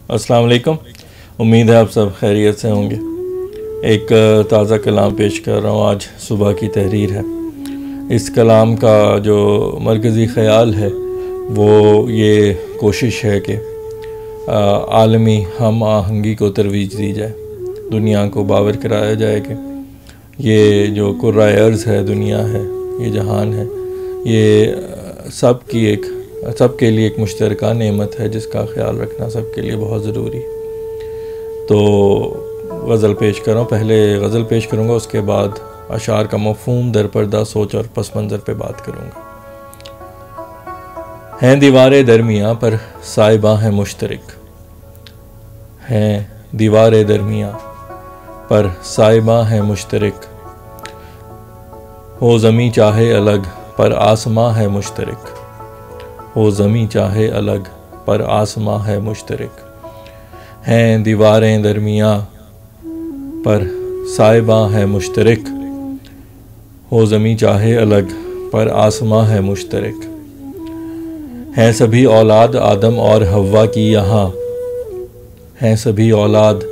अस्सलाम वालेकुम। उम्मीद है आप सब खैरियत से होंगे। एक ताज़ा कलाम पेश कर रहा हूँ। आज सुबह की तहरीर है। इस कलाम का जो मरकज़ी ख़याल है वो ये कोशिश है कि आलमी हम आहंगी को तरवीज दी जाए। दुनिया को बावर कराया जाए कि ये जो कुर्राए अर्ज़ है, दुनिया है, ये जहान है, ये सबके लिए एक मुश्तरका नेमत है जिसका ख्याल रखना सबके लिए बहुत ज़रूरी। तो गज़ल पेश कर रहा हूँ। पहले गज़ल पेश करूँगा, उसके बाद अशार का मफ़हूम, दरपर्दा सोच और पस मंज़र पे बात करूँगा। हैं दीवारें दरमियाँ पर साहिबा हैं मुश्तरक, हैं दीवारें दरमियाँ पर साहिबा हैं मुश्तरक, हो ज़मीं चाहे अलग पर आसमां है मुश्तरक, हो ज़मीं चाहे अलग पर आसमां है मुश्तरक, हैं दीवारें दरमियाँ पर साहिबा है मुश्तरक, हो ज़मीं चाहे अलग पर आसमां है मुश्तरक, हैं सभी औलाद आदम और हव्वा की यहाँ, हैं सभी औलाद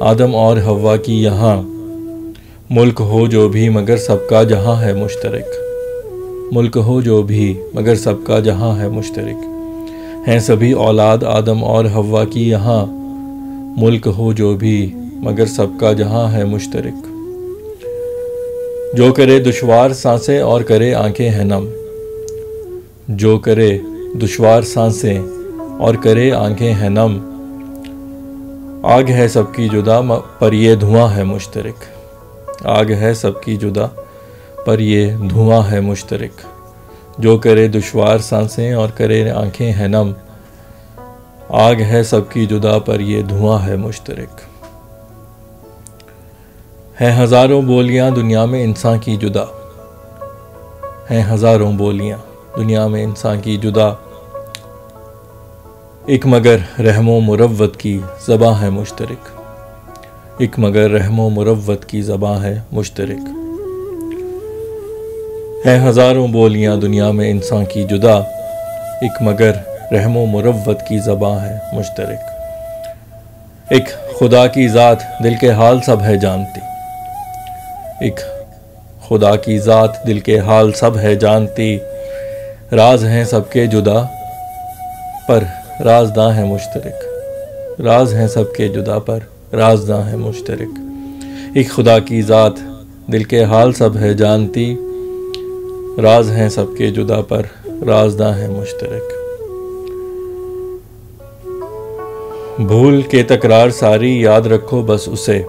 आदम और हव्वा की यहाँ, मुल्क हो जो भी मगर सबका जहाँ है मुश्तरक, मुल्क हो जो भी मगर सबका जहाँ है मुश्तरक, हैं सभी औलाद आदम और हव्वा की यहाँ, मुल्क हो जो भी मगर सबका जहाँ है मुश्तरक, जो करे दुश्वार सांसें और करे आंखें हैं नम, जो करे दुश्वार सांसें और करे आंखें हैं नम, आग है सबकी जुदा पर ये धुआं है मुश्तरक, आग है सबकी जुदा पर ये धुआं है मुश्तरक, जो करे दुश्वार सांसें और करे आंखें हैं नम, आग है सबकी जुदा पर ये धुआं है मुश्तरक, हैं हज़ारों बोलियां दुनिया में इंसान की जुदा, हैं हज़ारों बोलियां दुनिया में इंसान की जुदा, एक मगर रहमो मुरव्वत की ज़बां है मुश्तरक, एक मगर रहमो मुरव्वत की ज़बां है मुश्तरक, हैं हज़ारों बोलियां दुनिया में इंसान की जुदा, एक मगर रहमो मुरव्वत की ज़बां है मुश्तरक, एक खुदा की ज़ात दिल के हाल सब है जानती, एक खुदा की ज़ात दिल के हाल सब है जानती, राज हैं सबके जुदा पर राजदां है मुश्तरक, राज हैं सबके जुदा पर राजदां है मुश्तरक, एक खुदा की ज़ात दिल के हाल सब है जानती, राज हैं सबके जुदा पर राजदां है मुश्तरक, भूल के तकरार सारी याद रखो बस उसे,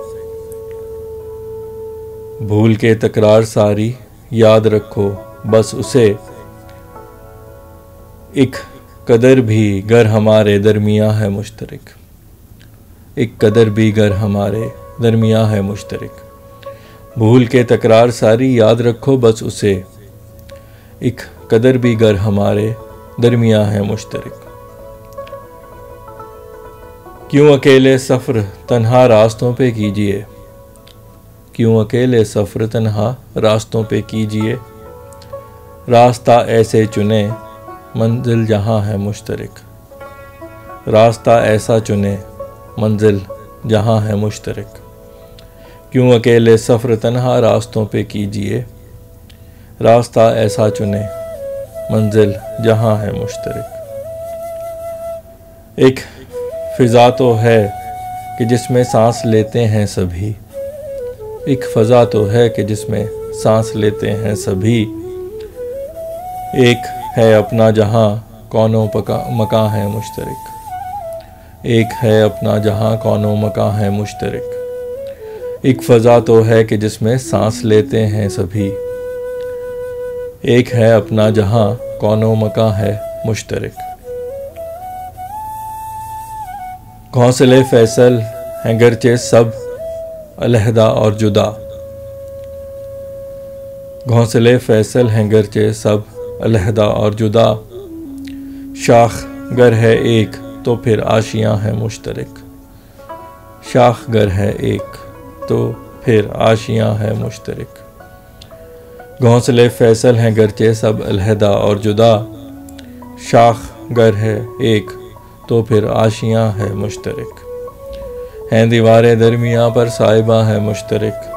भूल के तकरार सारी याद रखो बस उसे, एक कदर भी गर हमारे दरमियाँ है मुश्तरक, एक कदर भी गर हमारे दरमियाँ है मुश्तरक, भूल के तकरार सारी याद रखो बस उसे, एक कदर भी गर हमारे दरमियाँ है मुश्तरक, क्यों अकेले सफ़र तन्हा रास्तों पे कीजिए, क्यों अकेले सफ़र तन्हा रास्तों पे कीजिए, रास्ता ऐसे चुने मंजिल जहाँ है मुश्तरक, रास्ता ऐसा चुने मंजिल जहाँ है मुश्तरक, क्यों अकेले सफ़र तन्हा रास्तों पे कीजिए, रास्ता ऐसा चुने मंजिल जहाँ है मुश्तरक, एक फ़िज़ा तो है कि जिसमें सांस लेते हैं सभी, एक फ़ज़ा तो है कि जिसमें सांस लेते हैं सभी, एक है अपना जहाँ कौनों मकां है मुश्तरक, एक है अपना जहाँ कौनों मकां है मुश्तरक, एक फ़ज़ा तो है कि जिसमें सांस लेते हैं सभी, एक है अपना जहाँ कौनों मकां है मुश्तरक, घोंसले फैसल हैं गरचे सब अलहदा और जुदा, घोंसले फैसल हैं गरचे सब अलहदा और जुदा, शाख गर है एक तो फिर आशियाँ है मुश्तरक, शाख गर है एक तो फिर आशियाँ है मुश्तरक, घोंसले फैसल हैं गरचे सब अलहदा और जुदा, शाख गर है एक तो फिर आशियाँ है मुश्तरक, हैं दीवारें दरमियाँ पर साहिबा है मुश्तरक,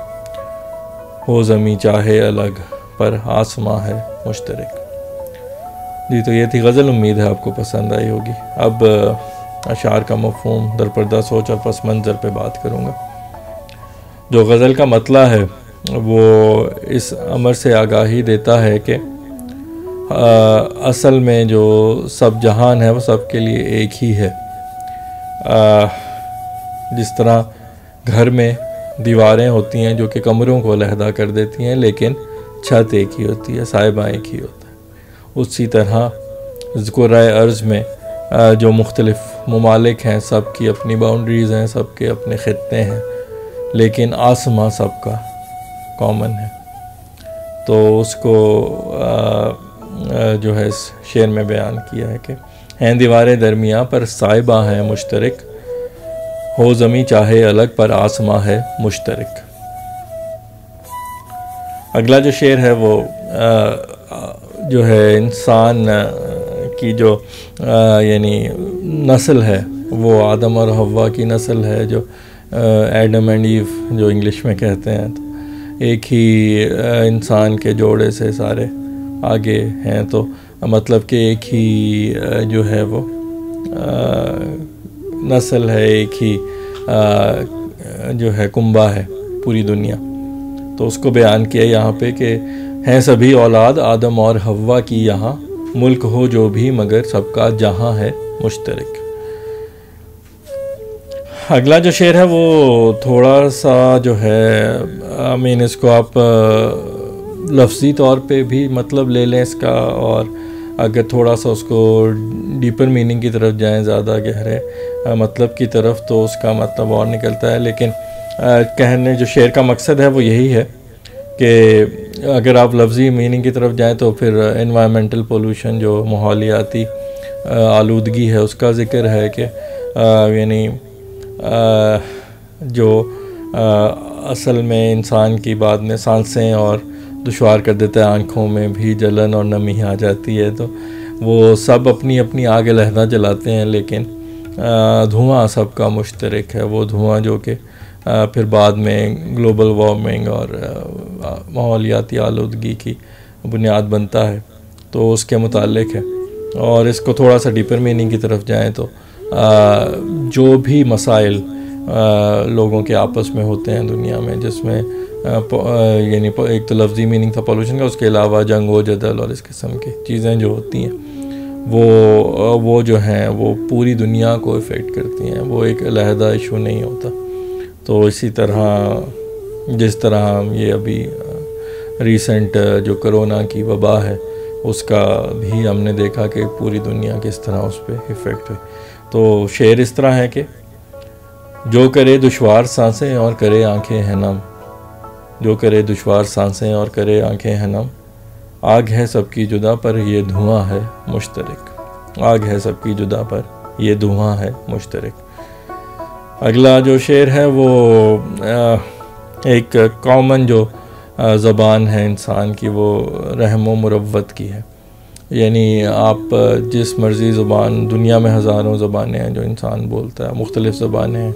हो ज़मीं चाहे अलग पर आसमां है मुश्तरक। जी, तो ये थी गज़ल। उम्मीद है आपको पसंद आई होगी। अब अशार का मफ़हूम, दरपर्दा सोच और पस मंज़र पे बात करूँगा। जो गज़ल का मतला है वो इस अमर से आगाही देता है कि असल में जो सब जहान है वो सबके लिए एक ही है। जिस तरह घर में दीवारें होती हैं जो कि कमरों को अलहदा कर देती हैं, लेकिन छत एक ही होती है, साहिबा एक ही होता है। उसी तरह ज़िक्र अर्ज़ में जो मुख्तलिफ़ ममालिक हैं, सब की अपनी बाउंड्रीज़ हैं, सबके अपने ख़ित्ते हैं, लेकिन आसमां सबका कॉमन है। तो उसको जो है इस शेर में बयान किया है कि हैं दीवारें दरमियाँ पर साहिबा हैं मुश्तरक, हो ज़मीं चाहे अलग पर आसमां है मुश्तरक। अगला जो शेर है वो जो है इंसान की जो यानी नस्ल है वो आदम और हव्वा की नस्ल है, जो एडम एंड ईव जो इंग्लिश में कहते हैं। तो एक ही इंसान के जोड़े से सारे आगे हैं, तो मतलब कि एक ही जो है वो नस्ल है, एक ही जो है कुंबा है पूरी दुनिया। तो उसको बयान किया यहाँ पे कि हैं सभी औलाद आदम और हव्वा की यहाँ, मुल्क हो जो भी मगर सबका जहाँ है मुश्तरक। अगला जो शेर है वो थोड़ा सा जो है इसको आप लफ्ज़ी तौर पे भी मतलब ले लें इसका, और अगर थोड़ा सा उसको डीपर मीनिंग की तरफ जाएं, ज़्यादा गहरे मतलब की तरफ, तो उसका मतलब और निकलता है। लेकिन कहने जो शेर का मकसद है वो यही है कि अगर आप लफ्ज़ी मीनिंग की तरफ जाएं तो फिर एनवायरमेंटल पोल्यूशन, जो माहौलियाती आलूदगी है, उसका ज़िक्र है कि यानी जो असल में इंसान की बाद में सांसें और दुश्वार कर देता है, आँखों में भी जलन और नमी आ जाती है। तो वो सब अपनी अपनी आग अलहदा जलाते हैं, लेकिन धुआं सबका मुश्तरक है। वो धुआं जो कि फिर बाद में ग्लोबल वार्मिंग और माहौलियाती आलूदगी की बुनियाद बनता है, तो उसके मुतालिक है। और इसको थोड़ा सा डीपर मीनिंग की तरफ जाएं तो जो भी मसाइल लोगों के आपस में होते हैं दुनिया में, जिसमें यानी एक तो लफ्ज़ी मीनिंग था पॉल्यूशन का, उसके अलावा जंग व जदल और इस किस्म की चीज़ें जो होती हैं वो जो हैं वो पूरी दुनिया को इफ़ेक्ट करती हैं। वो एक अलहदा इशू नहीं होता। तो इसी तरह जिस तरह ये अभी रिसेंट जो कोरोना की वबा है, उसका भी हमने देखा कि पूरी दुनिया किस तरह उस पर इफ़ेक्ट हुई। तो शेर इस तरह है कि जो करे दुश्वार सांसें और करे आंखें हैं नम, जो करे दुश्वार सांसें और करे आंखें हैं नम, आग है सबकी जुदा पर ये धुआं है मुश्तरक, आग है सबकी जुदा पर ये धुआं है मुश्तरक। अगला जो शेर है वो एक कॉमन जो ज़बान है इंसान की, वो रहम व मुरव्वत की है। यानी आप जिस मर्ज़ी ज़ुबान, दुनिया में हज़ारों ज़बानें हैं जो इंसान बोलता है, मुख्तलिफ़ ज़बानें हैं।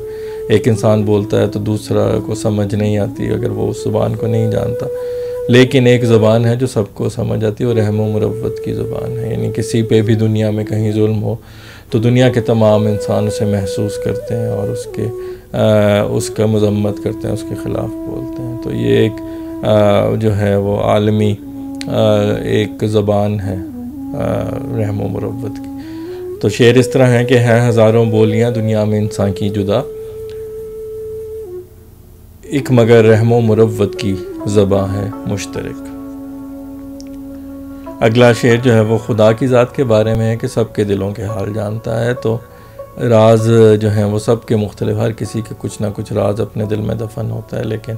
एक इंसान बोलता है तो दूसरा को समझ नहीं आती अगर वो उस ज़ुबान को नहीं जानता, लेकिन एक ज़बान है जो सबको समझ आती है, वो रहम व मुरव्वत की ज़बान है। यानी किसी पे भी दुनिया में कहीं जुल्म हो तो दुनिया के तमाम इंसान उसे महसूस करते हैं और उसका मज़म्मत करते हैं, उसके ख़िलाफ़ बोलते हैं। तो ये एक जो है वो आलमी एक ज़बान है रहम व मुरव्वत की। तो शेर इस तरह है कि हैं हज़ारों बोलियाँ दुनिया में इंसान की जुदा, एक मगर रहम व मुरव्वत की ज़बां है मुश्तरक। अगला शेर जो है वो खुदा की ज़ात के बारे में है कि सबके दिलों के हाल जानता है। तो राज जो हैं वो सब के मुख्तलिफ, हर किसी के कुछ ना कुछ राज अपने दिल में दफन होता है, लेकिन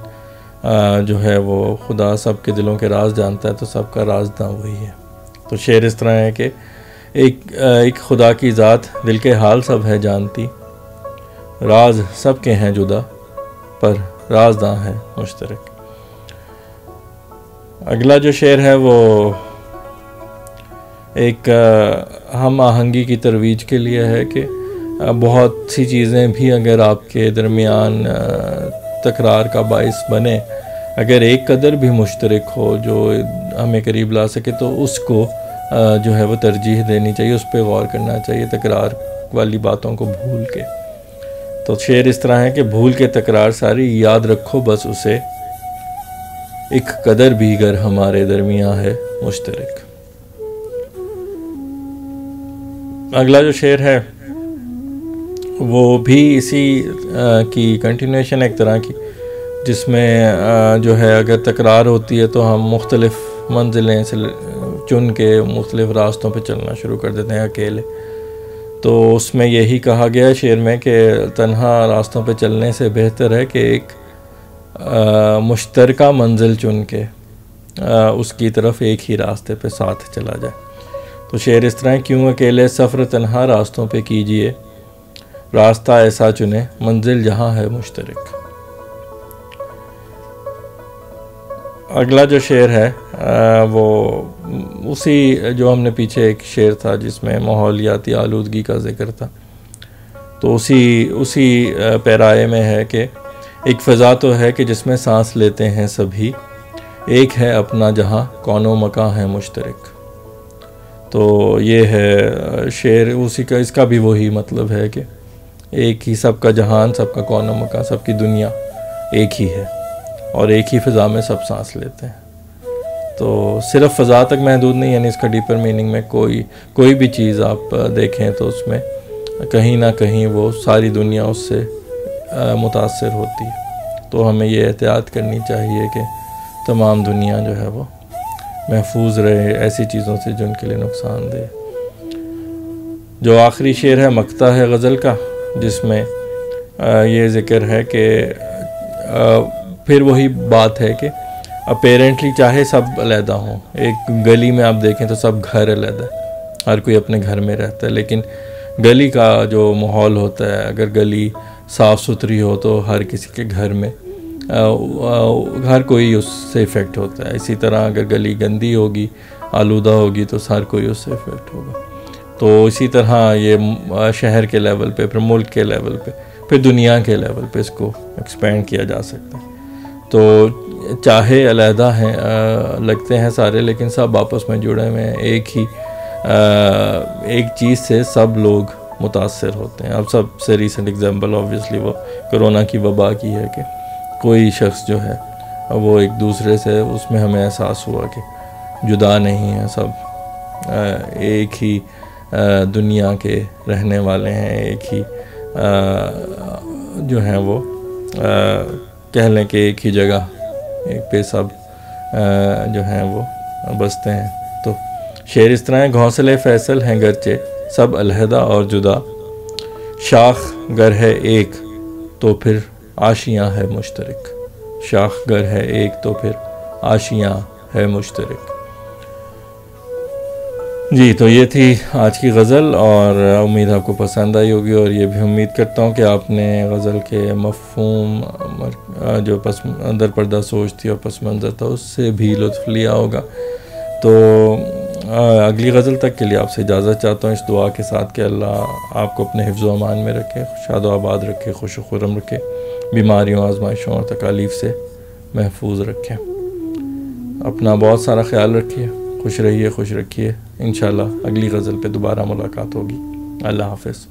जो है वो खुदा सबके दिलों के राज जानता है, तो सबका राजदां वही है। तो शेर इस तरह है कि एक खुदा की ज़ात दिल के हाल सब है जानती, राज सबके हैं जुदा पर राजदां है मुश्तरक। अगला जो शेर है वो एक हम आहंगी की तरवीज के लिए है कि बहुत सी चीज़ें भी अगर आपके दरमियान तकरार का बाइस बने, अगर एक कदर भी मुश्तरक हो जो हमें करीब ला सके, तो उसको जो है वो तरजीह देनी चाहिए, उस पर गौर करना चाहिए, तकरार वाली बातों को भूल के। तो शेर इस तरह है कि भूल के तकरार सारी, याद रखो बस उसे, एक कदर भी गर हमारे दरमियां है मुश्तरक। अगला जो शेर है वो भी इसी की कंटिन्यूशन एक तरह की, जिसमें जो है अगर तकरार होती है तो हम मुख्तलिफ़ मंजिलें से चुन के मुख्तलिफ़ रास्तों पे चलना शुरू कर देते हैं अकेले। तो उसमें यही कहा गया है शेर में कि तन्हा रास्तों पे चलने से बेहतर है कि एक मुश्तरका मंजिल चुन के उसकी तरफ एक ही रास्ते पे साथ चला जाए। तो शेर इस तरह, क्यों अकेले सफ़र तन्हा रास्तों पे कीजिए, रास्ता ऐसा चुने मंजिल जहाँ है मुश्तरक। अगला जो शेर है वो उसी जो हमने पीछे एक शेर था जिसमें माहौलियाती आलूदगी का जिक्र था, तो उसी पैराए में है कि एक फ़ज़ा तो है कि जिसमें सांस लेते हैं सभी, एक है अपना जहाँ कौनो मकां है मुश्तरक। तो ये है शेर उसी का, इसका भी वही मतलब है कि एक ही सबका जहान, सबका कौनो मकां, सबकी दुनिया एक ही है और एक ही फ़ज़ा में सब सांस लेते हैं। तो सिर्फ फ़ज़ा तक महदूद नहीं, यानी इसका डीपर मीनिंग में कोई भी चीज़ आप देखें तो उसमें कहीं ना कहीं वो सारी दुनिया उससे मुतासर होती है। तो हमें ये एहतियात करनी चाहिए कि तमाम दुनिया जो है वो महफूज रहे ऐसी चीज़ों से जो उनके लिए नुकसान दे। जो आखिरी शेर है मक्ता है गज़ल का, जिसमें ये ज़िक्र है कि फिर वही बात है कि अपेरेंटली चाहे सब अलहदा हों, एक गली में आप देखें तो सब घर अलहदा है, हर कोई अपने घर में रहता है, लेकिन गली का जो माहौल होता है, अगर गली साफ़ सुथरी हो तो हर किसी के घर में हर कोई उससे इफ़ेक्ट होता है। इसी तरह अगर गली गंदी होगी, आलूदा होगी, तो हर कोई उससे इफ़ेक्ट होगा। तो इसी तरह ये शहर के लेवल पे, फिर मुल्क के लेवल पे, फिर दुनिया के लेवल पे इसको एक्सपेंड किया जा सकता है। तो चाहे अलहदा हैं लगते हैं सारे, लेकिन सब आपस में जुड़े हुए हैं, एक चीज़ से सब लोग मुतासर होते हैं। अब सबसे रीसेंट एग्जांपल ऑब्वियसली वो कोरोना की वबा की है कि कोई शख्स जो है वो एक दूसरे से, उसमें हमें एहसास हुआ कि जुदा नहीं है, सब एक ही दुनिया के रहने वाले हैं, एक ही जो हैं वो कह लें कि एक ही जगह एक पे सब जो हैं वो बसते हैं। तो शेर इस तरह है, घोंसले फैसल हैं गरचे सब अलहदा और जुदा, शाख गर है एक तो फिर आशियाँ है मुश्तरक। शाख गर है एक तो फिर आशियाँ है मुश्तरक। जी, तो ये थी आज की गज़ल और उम्मीद आपको पसंद आई होगी, और ये भी उम्मीद करता हूँ कि आपने गज़ल के मफ़हूम जो पस अंदर पर्दा सोच थी और पस मंज़र था उससे भी लुत्फ़ लिया होगा। तो अगली गज़ल तक के लिए आपसे इजाज़त चाहता हूँ इस दुआ के साथ कि अल्लाह आपको अपने हिफ्ज़ व अमान में रखे, शाद व आबाद रखे, खुश व खुर्रम रखे, बीमारियों, आज़माइशों और तकालीफ़ से महफूज रखें। अपना बहुत सारा ख्याल रखिए, खुश रहिए, खुश रखिए। इंशाअल्लाह अगली गज़ल पे दोबारा मुलाकात होगी। अल्लाह हाफ़िज़।